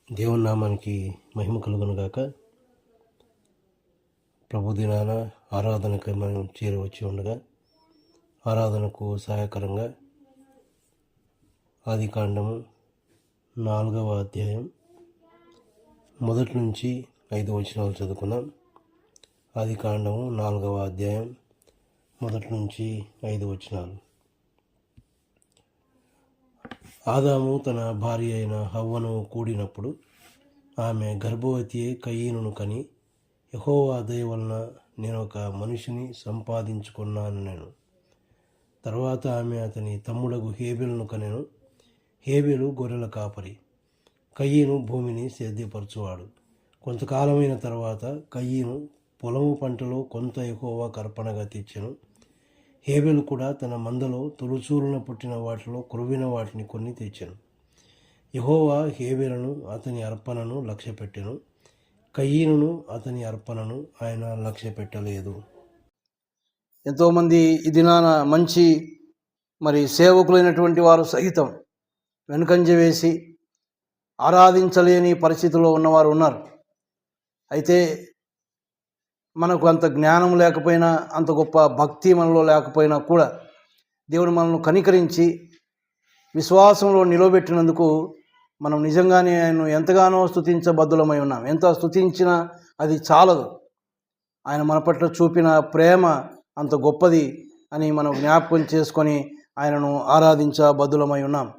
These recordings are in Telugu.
దేవుని నామానికి మహిమ కలుగునుగాక. ప్రభు దినాన ఆరాధనకు మనం చేరవచ్చి ఉండగా ఆరాధనకు సహాయకరంగా ఆదికాండము 4వ అధ్యాయం 1 నుంచి 5 వచనాలు చదువుకుందాం. ఆదికాండము 4వ అధ్యాయం 1 నుంచి 5 వచనాలు. ఆదాము తన భార్య అయిన హవ్వను కూడినప్పుడు ఆమె గర్భవతి కయీనును కని, యెహోవా దయ వలన నేను ఒక మనిషిని సంపాదించుకున్నాను. తర్వాత ఆమె అతని తమ్ముడగు హేబెలును కనెను. హేబెలు గొర్రెల కాపరి, కయీను భూమిని సేద్యపరచువాడు. కొంతకాలమైన తర్వాత కయీను పొలము పంటలో కొంత యెహోవా అర్పణగా తెచ్చెను. హేబెలు కూడా తన మందలో తొలుచూలున పుట్టిన వాటిలో క్రొవ్విన వాటిని కొన్ని తెచ్చెను. యెహోవా హేబెలును అతని అర్పణను లక్ష్యపెట్టెను, కయీనును అతని అర్పణను ఆయన లక్ష్యపెట్టలేదు. ఎంతోమంది ఈ దినాన మంచి సేవకులైనటువంటి వారు సహితం వెనుకంజ వేసి ఆరాధించలేని పరిస్థితిలో ఉన్నవారు ఉన్నారు. అయితే మనకు అంత జ్ఞానం లేకపోయినా, అంత గొప్ప భక్తి మనలో లేకపోయినా కూడా దేవుడు మనల్ని కనికరించి విశ్వాసంలో నిలబెట్టినందుకు మనం నిజంగానే ఆయన్ను ఎంతగానో స్తుతించబద్దులమై ఉన్నాం. ఎంత స్తుతించినా అది చాలదు. ఆయన మన పట్ల చూపిన ప్రేమ అంత గొప్పది అని మనం జ్ఞాపకం చేసుకొని ఆయనను ఆరాధించబద్దులమై ఉన్నాం.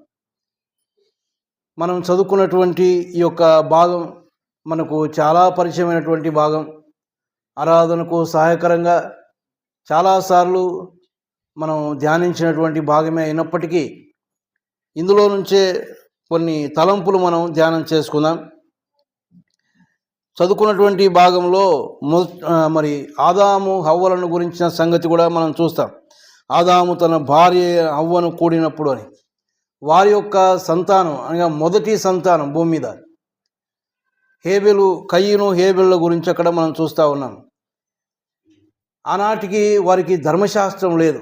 మనం చదువుకున్నటువంటి ఈ యొక్క భాగం మనకు చాలా పరిచయమైనటువంటి భాగం. ఆరాధనకు సహాయకరంగా చాలాసార్లు మనం ధ్యానించినటువంటి భాగమే అయినప్పటికీ ఇందులో నుంచే కొన్ని తలంపులు మనం ధ్యానం చేసుకుందాం. చదువుకున్నటువంటి భాగంలో ఆదాము హవ్వలను గురించిన సంగతి కూడా మనం చూస్తాం. ఆదాము తన భార్య హవ్వను కూడినప్పుడు అని, వారి యొక్క సంతానం అనగా మొదటి సంతానం భూమి మీద హేబెలు, కయీను, హేబెళ్ళ గురించి అక్కడ మనం చూస్తూ ఉన్నాం. ఆనాటికి వారికి ధర్మశాస్త్రం లేదు,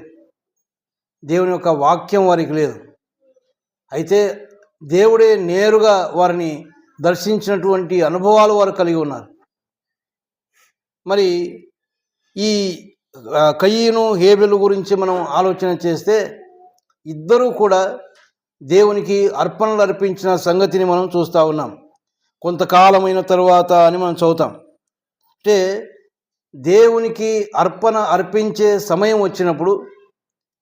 దేవుని యొక్క వాక్యం వారికి లేదు. అయితే దేవుడే నేరుగా వారిని దర్శించినటువంటి అనుభవాలు వారు కలిగి ఉన్నారు. ఈ కయీను, హేబెలు గురించి మనం ఆలోచన చేస్తే ఇద్దరూ కూడా దేవునికి అర్పణలు అర్పించిన సంగతిని మనం చూస్తూ ఉన్నాం. కొంతకాలమైన తరువాత అని మనం చదువుతాం. అంటే దేవునికి అర్పించే సమయం వచ్చినప్పుడు,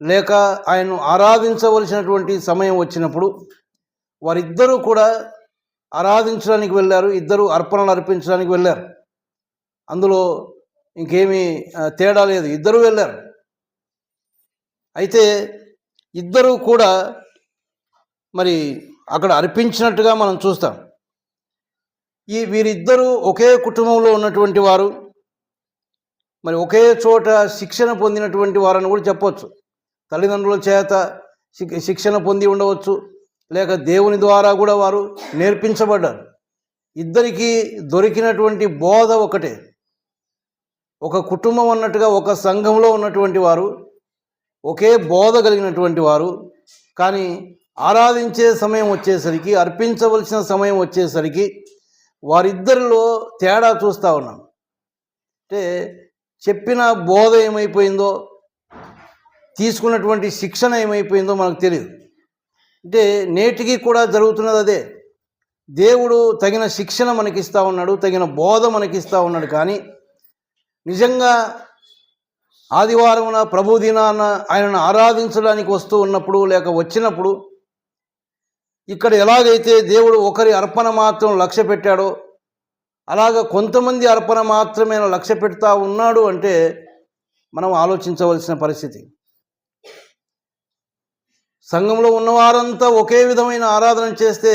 లేక ఆయన్ను ఆరాధించవలసినటువంటి సమయం వచ్చినప్పుడు వారిద్దరూ కూడా ఆరాధించడానికి వెళ్ళారు, ఇద్దరు అర్పణలు అర్పించడానికి వెళ్ళారు. అందులో ఇంకేమీ తేడా లేదు, ఇద్దరు వెళ్ళారు. అయితే ఇద్దరూ కూడా అక్కడ అర్పించినట్టుగా మనం చూస్తాం. వీరిద్దరూ ఒకే కుటుంబంలో ఉన్నటువంటి వారు, ఒకే చోట శిక్షణ పొందినటువంటి వారని కూడా చెప్పవచ్చు. తల్లిదండ్రుల చేత శిక్షణ పొంది ఉండవచ్చు, లేక దేవుని ద్వారా కూడా వారు నేర్పించబడ్డారు. ఇద్దరికీ దొరికినటువంటి బోధ ఒకటే. ఒక కుటుంబం అన్నట్టుగా ఒక సంఘంలో ఉన్నటువంటి వారు, ఒకే బోధ కలిగినటువంటి వారు. కానీ ఆరాధించే సమయం వచ్చేసరికి, అర్పించవలసిన సమయం వచ్చేసరికి వారిద్దరిలో తేడా చూస్తూ ఉన్నాం. అంటే చెప్పిన బోధ ఏమైపోయిందో, తీసుకున్నటువంటి శిక్షణ ఏమైపోయిందో మనకు తెలియదు. అంటే నేటికి కూడా జరుగుతున్నది అదే. దేవుడు తగిన శిక్షణ మనకిస్తూ ఉన్నాడు, తగిన బోధ మనకిస్తూ ఉన్నాడు. కానీ నిజంగా ఆదివారమున ప్రభు దినాన ఆయనను ఆరాధించడానికి వస్తూ ఉన్నప్పుడు, లేక వచ్చినప్పుడు, ఇక్కడ ఎలాగైతే దేవుడు ఒకరి అర్పణ మాత్రం లక్ష్య పెట్టాడో, అలాగ కొంతమంది అర్పణ మాత్రమే లక్ష్య పెడతా ఉన్నాడు అంటే మనం ఆలోచించవలసిన పరిస్థితి. సంఘంలో ఉన్నవారంతా ఒకే విధమైన ఆరాధన చేస్తే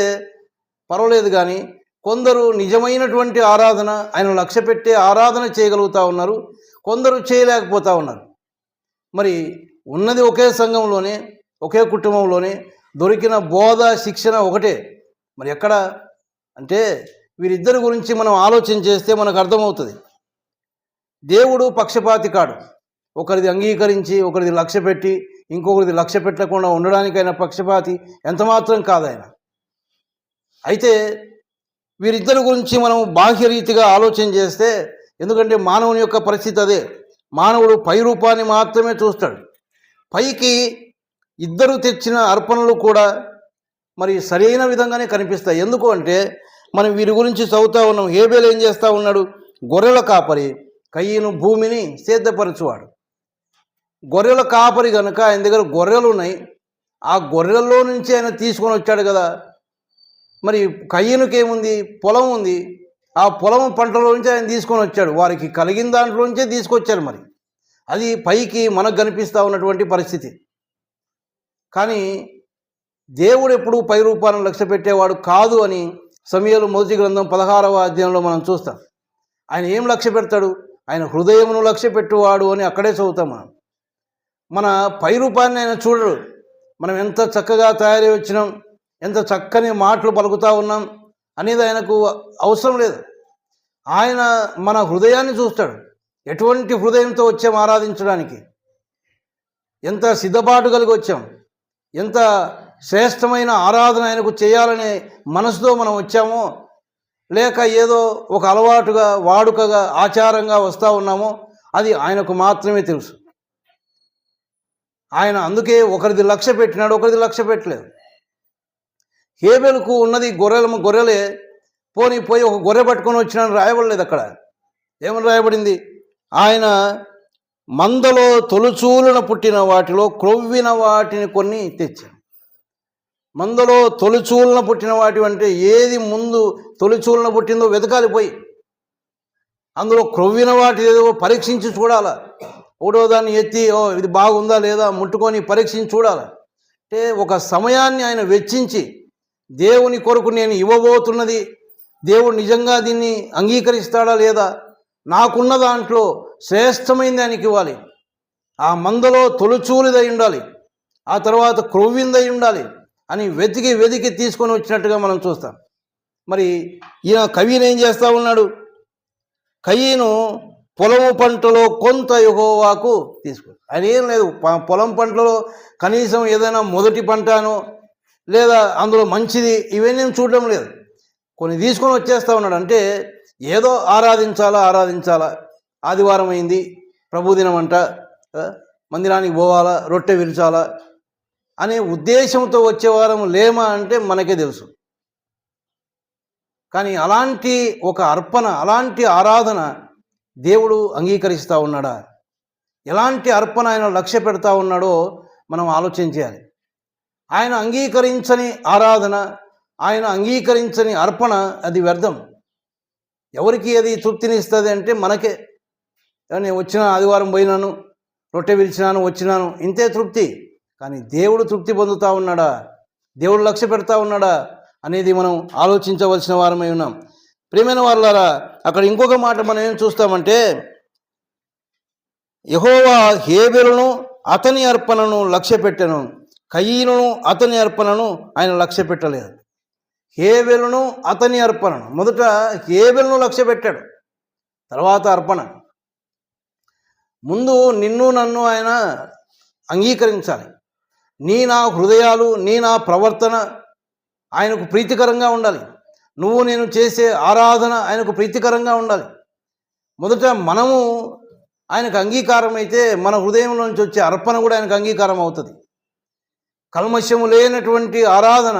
పర్వాలేదు, కానీ కొందరు నిజమైనటువంటి ఆరాధన, ఆయన లక్ష్య పెట్టే ఆరాధన చేయగలుగుతూ ఉన్నారు, కొందరు చేయలేకపోతూ ఉన్నారు. ఉన్నది ఒకే సంఘంలోనే, ఒకే కుటుంబంలోనే, దొరికిన బోధ శిక్షణ ఒకటే. ఎక్కడ అంటే వీరిద్దరి గురించి మనం ఆలోచన చేస్తే మనకు అర్థమవుతుంది. దేవుడు పక్షపాతి కాడు. ఒకరిది అంగీకరించి ఒకరిది లక్ష్య పెట్టి ఇంకొకరిది లక్ష్య పెట్టకుండా ఉండడానికైనా పక్షపాతి ఎంతమాత్రం కాదు ఆయన. అయితే వీరిద్దరి గురించి మనం బాహ్యరీతిగా ఆలోచన చేస్తే, ఎందుకంటే మానవుని యొక్క పరిస్థితి అదే, మానవుడు పై రూపాన్ని మాత్రమే చూస్తాడు. పైకి ఇద్దరు తెచ్చిన అర్పణలు కూడా మరి సరైన విధంగానే కనిపిస్తాయి. ఎందుకు అంటే మనం వీరి గురించి చదువుతూ ఉన్నాం. హేబేలు ఏం చేస్తూ ఉన్నాడు? గొర్రెల కాపరి, కయ్యను భూమిని సేద్యపరచువాడు. గొర్రెల కాపరి కనుక ఆయన దగ్గర గొర్రెలు ఉన్నాయి, ఆ గొర్రెల్లో నుంచి ఆయన తీసుకొని వచ్చాడు కదా. మరి కయ్యనుకి ఏముంది? పొలం ఉంది, ఆ పొలం పంటలో నుంచి ఆయన తీసుకొని వచ్చాడు. వారికి కలిగిన దాంట్లోంచే తీసుకొచ్చారు. మరి అది పైకి మనకు కనిపిస్తూ ఉన్నటువంటి పరిస్థితి. కానీ దేవుడు ఎప్పుడు పై రూపాలను లక్ష్య పెట్టేవాడు కాదు అని సమూయేలు మొదటి గ్రంథం 16వ అధ్యాయంలో మనం చూస్తాం. ఆయన ఏం లక్ష్య పెడతాడు? ఆయన హృదయమును లక్ష్య పెట్టువాడు అని అక్కడే చదువుతాం. మన పై రూపాన్ని ఆయన చూడడు. మనం ఎంత చక్కగా తయారై వచ్చినాం, ఎంత చక్కని మాటలు పలుకుతూ ఉన్నాం అనేది ఆయనకు అవసరం లేదు. ఆయన మన హృదయాన్ని చూస్తాడు. ఎటువంటి హృదయంతో వచ్చాం ఆరాధించడానికి, ఎంత సిద్ధపాటు కలిగి వచ్చాం, ఎంత శ్రేష్టమైన ఆరాధన ఆయనకు చేయాలనే మనసుతో మనం వచ్చామో, లేక ఏదో ఒక అలవాటుగా వాడుకగా ఆచారంగా వస్తూ ఉన్నామో అది ఆయనకు మాత్రమే తెలుసు. ఆయన అందుకే ఒకరిది లక్ష్య పెట్టినాడు, ఒకరిది లక్ష్య పెట్టలేదు. హేబెలుకు ఉన్నది గొర్రెలే. పోయి ఒక గొర్రె పట్టుకొని వచ్చినాను రాయబడలేదు. అక్కడ ఏమని రాయబడింది? ఆయన మందలో తొలుచూలున పుట్టిన వాటిలో క్రొవ్విన వాటిని కొన్ని తెచ్చాను. మందలో తొలిచూలన పుట్టిన వాటి అంటే ఏది ముందు తొలిచూలన పుట్టిందో వెతకాలి పోయి. అందులో క్రొవ్విన వాటి ఏదో పరీక్షించి చూడాలి. ఒకటో దాన్ని ఎత్తి ఇది బాగుందా లేదా ముట్టుకొని పరీక్షించి చూడాలి. అంటే ఒక సమయాన్ని ఆయన వెచ్చించి దేవుని కొరకు నేను ఇవ్వబోతున్నది దేవుడు నిజంగా దీన్ని అంగీకరిస్తాడా లేదా, నాకున్న దాంట్లో శ్రేష్టమైంది ఆయనకి ఇవ్వాలి. ఆ మందలో తొలిచూలిదై ఉండాలి, ఆ తర్వాత క్రొవ్విందై ఉండాలి అని వెతికి తీసుకొని వచ్చినట్టుగా మనం చూస్తాం. మరి ఈయన కయ్యను ఏం చేస్తూ ఉన్నాడు? కయ్యను పొలము పంటలో కొంత యెహోవాకు తీసుకుని, ఆయన ఏం లేదు పొలం పంటలో కనీసం ఏదైనా మొదటి పంటనో లేదా అందులో మంచిది ఇవన్నీ చూడడం లేదు, కొన్ని తీసుకొని వచ్చేస్తూ ఉన్నాడు. అంటే ఏదో ఆరాధించాలా, ఆదివారం అయింది, ప్రభుదినం అంట, మందిరానికి పోవాలా, రొట్టె విరిచాలా అనే ఉద్దేశంతో వచ్చేవారం లేమా అంటే మనకే తెలుసు. కానీ అలాంటి ఒక అర్పణ, అలాంటి ఆరాధన దేవుడు అంగీకరిస్తూ ఉన్నాడా? ఎలాంటి అర్పణ ఆయన లక్ష్య పెడతా ఉన్నాడో మనం ఆలోచన చేయాలి. ఆయన అంగీకరించని ఆరాధన, ఆయన అంగీకరించని అర్పణ అది వ్యర్థం. ఎవరికి అది తృప్తినిస్తుంది అంటే మనకే. నేను వచ్చిన ఆదివారం పోయినాను, రొట్టె విరిచినాను, వచ్చినాను, ఇంతే తృప్తి. కానీ దేవుడు తృప్తి పొందుతూ ఉన్నాడా, దేవుడు లక్ష్య పెడతా ఉన్నాడా అనేది మనం ఆలోచించవలసిన వారమై ఉన్నాం. ప్రియమైన వారులారా, అక్కడ ఇంకొక మాట మనం ఏం చూస్తామంటే, యెహోవా హేబెలును అతని అర్పణను లక్ష్య పెట్టెను, కయీనును అతని అర్పణను ఆయన లక్ష్య పెట్టలేదు. హేబెలును అతని అర్పణను, మొదట హేబెలును లక్ష్య పెట్టాడు, తర్వాత అర్పణ. ముందు నిన్ను నన్ను ఆయన అంగీకరించాలి. నా హృదయాలు, నా ప్రవర్తన ఆయనకు ప్రీతికరంగా ఉండాలి. నువ్వు నేను చేసే ఆరాధన ఆయనకు ప్రీతికరంగా ఉండాలి. మొదట మనము ఆయనకు అంగీకారం అయితే మన హృదయంలో నుంచి వచ్చే అర్పణ కూడా ఆయనకు అంగీకారం అవుతుంది. కల్మషము లేనటువంటి ఆరాధన,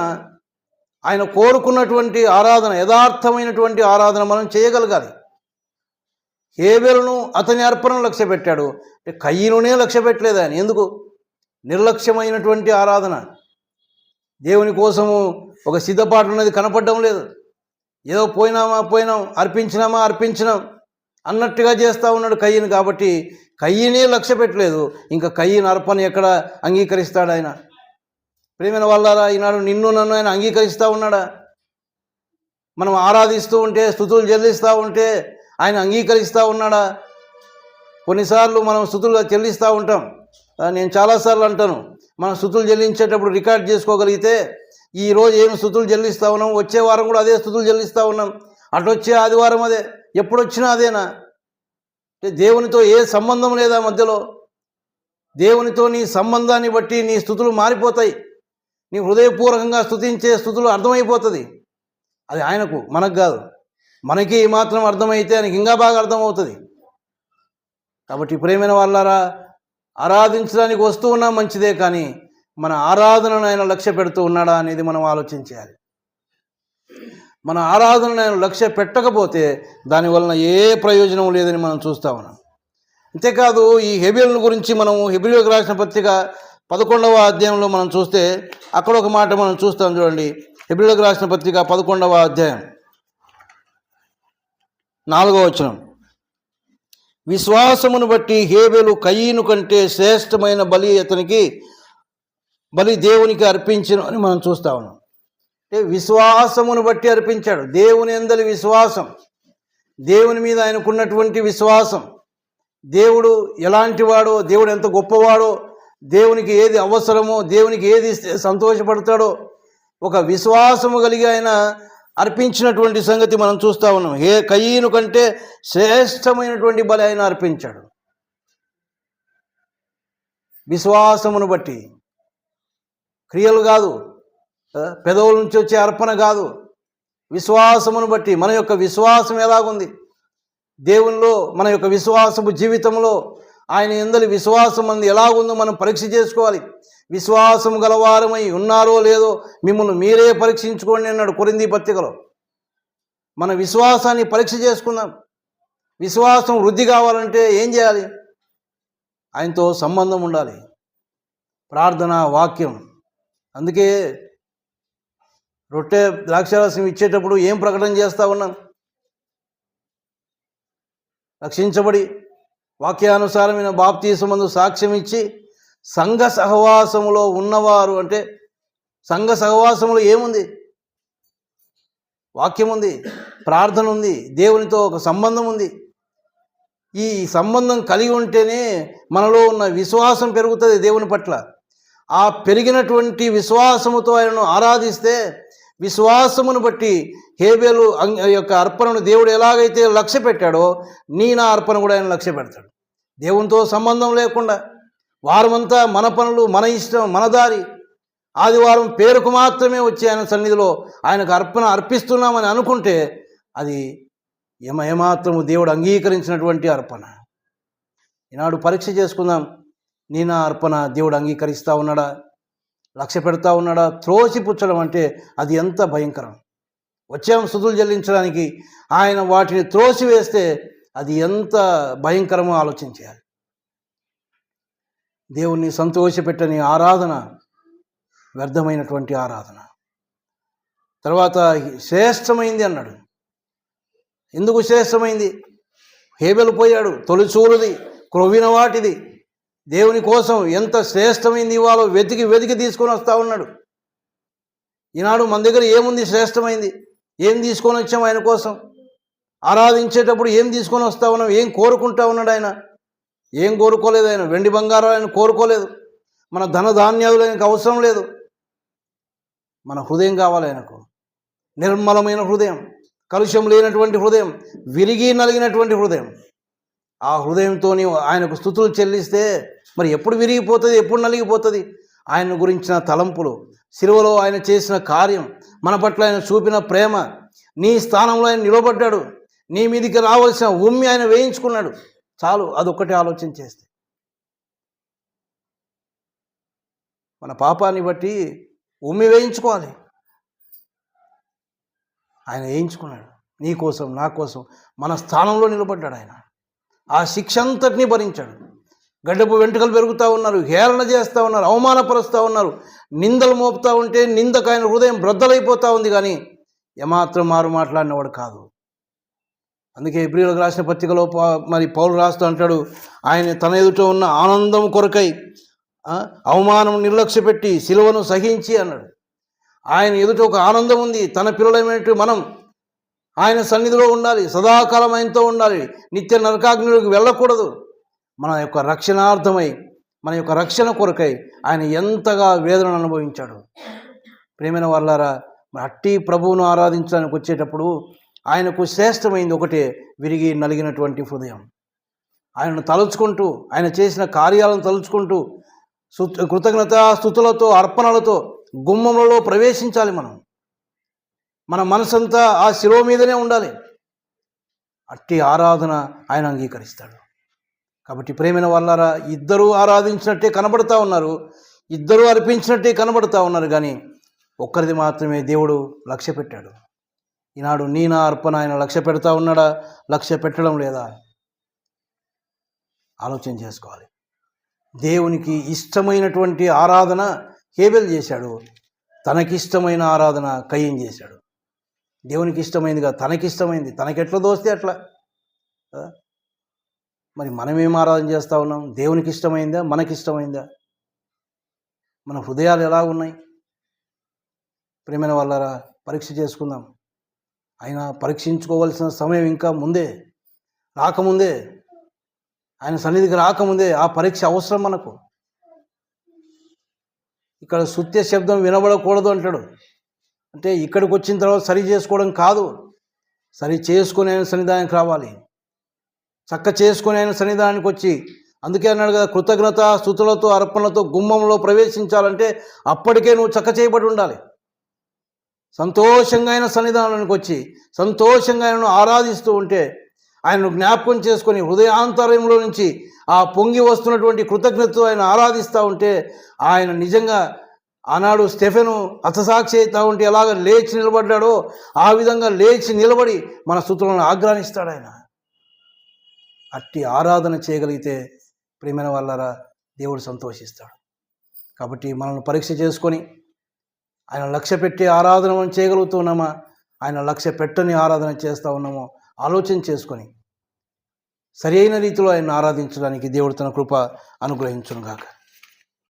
ఆయన కోరుకున్నటువంటి ఆరాధన, యథార్థమైనటువంటి ఆరాధన మనం చేయగలగాలి. హేబెలును అతని అర్పణను లక్ష్య పెట్టాడు, అంటే కయీనునే లక్ష్య పెట్టలేదు ఆయన. ఎందుకు? నిర్లక్ష్యమైనటువంటి ఆరాధన, దేవుని కోసము ఒక సిద్ధపాటు ఉన్నది కనపడడం లేదు. ఏదో పోయినాం, అర్పించినాం అన్నట్టుగా చేస్తూ ఉన్నాడు కయ్యను. కాబట్టి కయ్యనే లక్ష్య పెట్టలేదు, ఇంకా కయ్యను అర్పణ ఎక్కడ అంగీకరిస్తాడు ఆయన? ప్రియమైన వాళ్ళారా, ఈనాడు నిన్ను నన్ను ఆయన అంగీకరిస్తూ ఉన్నాడా? మనం ఆరాధిస్తూ ఉంటే, స్తుతులు చెల్లిస్తూ ఉంటే ఆయన అంగీకరిస్తూ ఉన్నాడా? కొన్నిసార్లు మనం స్తుతులు చెల్లిస్తూ ఉంటాం. నేను చాలాసార్లు అంటాను, మనం స్తుతులు చెల్లించేటప్పుడు రికార్డ్ చేసుకోగలిగితే ఈరోజు ఏం స్తుతులు చెల్లిస్తూ ఉన్నాం, వచ్చే వారం కూడా అదే స్తుతులు చెల్లిస్తూ ఉన్నాం, అటు వచ్చే ఆదివారం అదే, ఎప్పుడు వచ్చినా అదేనా? దేవునితో ఏ సంబంధం లేదా మధ్యలో? దేవునితో నీ సంబంధాన్ని బట్టి నీ స్తుతులు మారిపోతాయి. నీ హృదయపూర్వకంగా స్తుతించే స్తుతులు అర్థమైపోతుంది. అది ఆయనకు, మనకు కాదు. మనకి మాత్రం అర్థమైతే ఆయనకి ఇంకా బాగా అర్థమవుతుంది. కాబట్టి ప్రియమైన వాళ్ళారా, ఆరాధించడానికి వస్తూ ఉన్నా మంచిదే, కానీ మన ఆరాధనను ఆయన లక్ష్య పెడుతూ ఉన్నాడా అనేది మనం ఆలోచించాలి. మన ఆరాధనను ఆయన లక్ష్య పెట్టకపోతే దానివలన ఏ ప్రయోజనం లేదని మనం చూస్తూ ఉన్నాం. అంతేకాదు, ఈ హెబెలును గురించి మనం హెబ్రీయులకు రాసిన పత్రిక 11వ అధ్యాయంలో మనం చూస్తే అక్కడ ఒక మాట మనం చూస్తాం. చూడండి, హెబ్రీయులకు రాసిన పత్రిక 11వ అధ్యాయం 4వ వచనం. విశ్వాసమును బట్టి హేబెలు కయీను కంటే శ్రేష్టమైన బలి దేవునికి అర్పించను అని మనం చూస్తా ఉన్నాం. అంటే విశ్వాసమును బట్టి అర్పించాడు. దేవుని యందలి విశ్వాసం, దేవుని మీద ఆయనకున్నటువంటి విశ్వాసం, దేవుడు ఎలాంటి వాడో, దేవుడు ఎంత గొప్పవాడో, దేవునికి ఏది అవసరమో, దేవునికి ఏది ఇస్తే సంతోషపడతాడో ఒక విశ్వాసము కలిగి ఆయన అర్పించినటువంటి సంగతి మనం చూస్తూ ఉన్నాం. కయీను కంటే శ్రేష్టమైనటువంటి బలి ఆయన అర్పించాడు. విశ్వాసమును బట్టి, క్రియలు కాదు, పెదవుల నుంచి వచ్చే అర్పణ కాదు, విశ్వాసమును బట్టి. మన యొక్క విశ్వాసం ఎలాగుంది దేవునిలో, మన యొక్క విశ్వాసపు జీవితంలో ఆయన యందలి విశ్వాసం మనది ఎలాగుందో మనం పరీక్ష చేసుకోవాలి. విశ్వాసం గలవారమై ఉన్నారో లేదో మిమ్మల్ని మీరే పరీక్షించుకోండి అన్నాడు కొరింథీ పత్రికలో. మన విశ్వాసాన్ని పరీక్ష చేసుకుందాం. విశ్వాసం వృద్ధి కావాలంటే ఏం చేయాలి? ఆయనతో సంబంధం ఉండాలి, ప్రార్థన, వాక్యం. అందుకే రొట్టె ద్రాక్షారసం ఇచ్చేటప్పుడు ఏం ప్రకటన చేస్తూ ఉన్నాం? రక్షించబడి వాక్యానుసారమైన బాప్తీసమందు సాక్ష్యం ఇచ్చి సంఘ సహవాసములో ఉన్నవారు. అంటే సంఘ సహవాసములో ఏముంది? వాక్యం ఉంది, ప్రార్థన ఉంది, దేవునితో ఒక సంబంధం ఉంది. ఈ సంబంధం కలిగి ఉంటేనే మనలో ఉన్న విశ్వాసం పెరుగుతుంది దేవుని పట్ల. ఆ పెరిగినటువంటి విశ్వాసముతో ఆయనను ఆరాధిస్తే, విశ్వాసమును బట్టి హేబెలు యొక్క అర్పణను దేవుడు ఎలాగైతే లక్ష్య పెట్టాడో నా అర్పణ కూడా ఆయన లక్ష్య పెడతాడు. దేవునితో సంబంధం లేకుండా వారమంతా మన పనులు, మన ఇష్టం, మన దారి, ఆదివారం పేరుకు మాత్రమే వచ్చి ఆయన సన్నిధిలో ఆయనకు అర్పణ అర్పిస్తున్నామని అనుకుంటే అది ఏమాత్రము దేవుడు అంగీకరించినటువంటి అర్పణ. ఈనాడు పరీక్ష చేసుకుందాం. నా అర్పణ దేవుడు అంగీకరిస్తూ ఉన్నాడా, లక్ష్య పెడతా ఉన్నాడా? త్రోసిపుచ్చడం అంటే అది ఎంత భయంకరం. వచ్చాం స్తుతులు చెల్లించడానికి, ఆయన వాటిని త్రోసివేస్తే అది ఎంత భయంకరమో ఆలోచించాలి. దేవుణ్ణి సంతోషపెట్టని ఆరాధన వ్యర్థమైనటువంటి ఆరాధన. తర్వాత శ్రేష్టమైంది అన్నాడు. ఎందుకు శ్రేష్టమైంది? హేబెలు పోయాడు, తొలిచూలుది, క్రొవ్విన వాటిది, దేవుని కోసం ఎంత శ్రేష్టమైంది ఇవ్వాలో వెతికి తీసుకొని వస్తూ ఉన్నాడు. ఈనాడు మన దగ్గర ఏముంది శ్రేష్టమైంది? ఏం తీసుకొని వచ్చాం ఆయన కోసం? ఆరాధించేటప్పుడు ఏం తీసుకొని వస్తూ ఉన్నాం? ఏం కోరుకుంటా ఉన్నాడు ఆయన? ఏం కోరుకోలేదు ఆయన. వెండి బంగారం ఆయన కోరుకోలేదు. మన ధనధాన్యాలు ఆయనకు అవసరం లేదు. మన హృదయం కావాలి ఆయనకు. నిర్మలమైన హృదయం, కలుషం లేనటువంటి హృదయం, విరిగి నలిగినటువంటి హృదయం. ఆ హృదయంతో ఆయనకు స్తుతులు చెల్లిస్తే మరి ఎప్పుడు విరిగిపోతుంది, ఎప్పుడు నలిగిపోతుంది? ఆయన గురించిన తలంపులు, శిలువలో ఆయన చేసిన కార్యం, మన పట్ల ఆయన చూపిన ప్రేమ, నీ స్థానంలో ఆయన నిలబడ్డాడు, నీ మీదికి రావాల్సిన ఉమ్మి ఆయన వేయించుకున్నాడు. చాలు, అదొక్కటే ఆలోచన చేస్తే. మన పాపాన్ని బట్టి ఉమ్మి వేయించుకోవాలి. ఆయన వేయించుకున్నాడు. నీ కోసం, నా కోసం మన స్థానంలో నిలబడ్డాడు ఆయన. ఆ శిక్ష అంతటినీ భరించాడు. గడ్డపు వెంట్రుకలు పెరుగుతూ ఉన్నారు, హేళన చేస్తూ ఉన్నారు, అవమానపరుస్తూ ఉన్నారు, నిందలు మోపుతూ ఉంటే నిందకు ఆయన హృదయం బ్రద్దలైపోతూ ఉంది, కానీ ఏమాత్రం మారు మాట్లాడినవాడు కాదు. అందుకే హెబ్రీయులకు రాసిన పత్రికలో మరి పౌలు రాస్తూ అంటాడు, ఆయన తన ఎదుట ఉన్న ఆనందం కొరకై అవమానం నిర్లక్ష్య పెట్టి సిలువను సహించి అన్నాడు. ఆయన ఎదుట ఒక ఆనందం ఉంది. తన పిల్లలైనట్టు మనం ఆయన సన్నిధిలో ఉండాలి, సదాకాలం ఆయనతో ఉండాలి, నిత్య నరకాగ్నిలోకి వెళ్ళకూడదు. మన యొక్క రక్షణార్థమై, మన యొక్క రక్షణ కొరకై ఆయన ఎంతగా వేదనను అనుభవించాడు. ప్రియమైన వాళ్ళారా, అట్టి ప్రభువును ఆరాధించడానికి వచ్చేటప్పుడు ఆయనకు శ్రేష్టమైంది ఒకటే, విరిగి నలిగినటువంటి హృదయం. ఆయనను తలుచుకుంటూ, ఆయన చేసిన కార్యాలను తలుచుకుంటూ కృతజ్ఞత స్తుతులతో, అర్పణలతో గుమ్మములలో ప్రవేశించాలి మనం. మన మనసంతా ఆ శిలువ మీదనే ఉండాలి. అట్టి ఆరాధన ఆయన అంగీకరిస్తాడు. కాబట్టి ప్రేమైన వాళ్ళారా, ఇద్దరూ ఆరాధించినట్టే కనబడతా ఉన్నారు, ఇద్దరూ అర్పించినట్టే కనబడతా ఉన్నారు, కానీ ఒక్కరిది మాత్రమే దేవుడు లక్ష్య పెట్టాడు. ఈనాడు నీ నా అర్పణ ఆయన లక్ష్య పెడతా ఉన్నాడా, లక్ష్య పెట్టడం లేదా? ఆలోచన చేసుకోవాలి. దేవునికి ఇష్టమైనటువంటి ఆరాధన హేబెల్ చేశాడు, తనకిష్టమైన ఆరాధన కయీన్ చేశాడు. దేవునికి ఇష్టమైందిగా తనకిష్టమైంది, తనకెట్లా దోస్తే అట్లా. మరి మనమేం ఆరాధన చేస్తూ ఉన్నాం? దేవునికి ఇష్టమైందా, మనకిష్టమైందా? మన హృదయాలు ఎలా ఉన్నాయి? ప్రేమైన వాళ్ళారా, పరీక్ష చేసుకుందాం. ఆయన పరీక్షించుకోవాల్సిన సమయం ఇంకా ముందే, రాకముందే, ఆయన సన్నిధికి రాకముందే ఆ పరీక్ష అవసరం మనకు. ఇక్కడ సుత్య శబ్దం వినబడకూడదు అంటాడు. అంటే ఇక్కడికి వచ్చిన తర్వాత సరి చేసుకోవడం కాదు, సరి చేసుకుని ఆయన సన్నిధానానికి రావాలి, చక్క చేసుకుని ఆయన సన్నిధానానికి వచ్చి, అందుకే అన్నాడు కదా, కృతజ్ఞత స్తుతులతో అర్పణలతో గుమ్మంలో ప్రవేశించాలంటే అప్పటికే నువ్వు చక్క చేయబడి ఉండాలి. సంతోషంగా ఆయన సన్నిధానానికి వచ్చి సంతోషంగా ఆయనను ఆరాధిస్తూ ఉంటే, ఆయనను జ్ఞాపకం చేసుకొని హృదయాంతర్యంలో నుంచి ఆ పొంగి వస్తున్నటువంటి కృతజ్ఞతతో ఆయన ఆరాధిస్తూ ఉంటే, ఆయన నిజంగా ఆనాడు స్టెఫెను హతసాక్షి అవుతా ఉంటే ఎలాగ లేచి నిలబడ్డాడో ఆ విధంగా లేచి నిలబడి మన స్తుతులను ఆగ్రానిస్తాడు ఆయన. అట్టి ఆరాధన చేయగలిగితే ప్రియమైన వాళ్ళారా, దేవుడు సంతోషిస్తాడు. కాబట్టి మనల్ని పరీక్ష చేసుకొని ఆయన లక్ష్య పెట్టి ఆరాధన మనం చేయగలుగుతున్నామా, ఆయన లక్ష్య పెట్టని ఆరాధన చేస్తూ ఉన్నామో ఆలోచన చేసుకొని సరి అయిన రీతిలో ఆయన ఆరాధించడానికి దేవుడు తన కృప అనుగ్రహించునుగాక.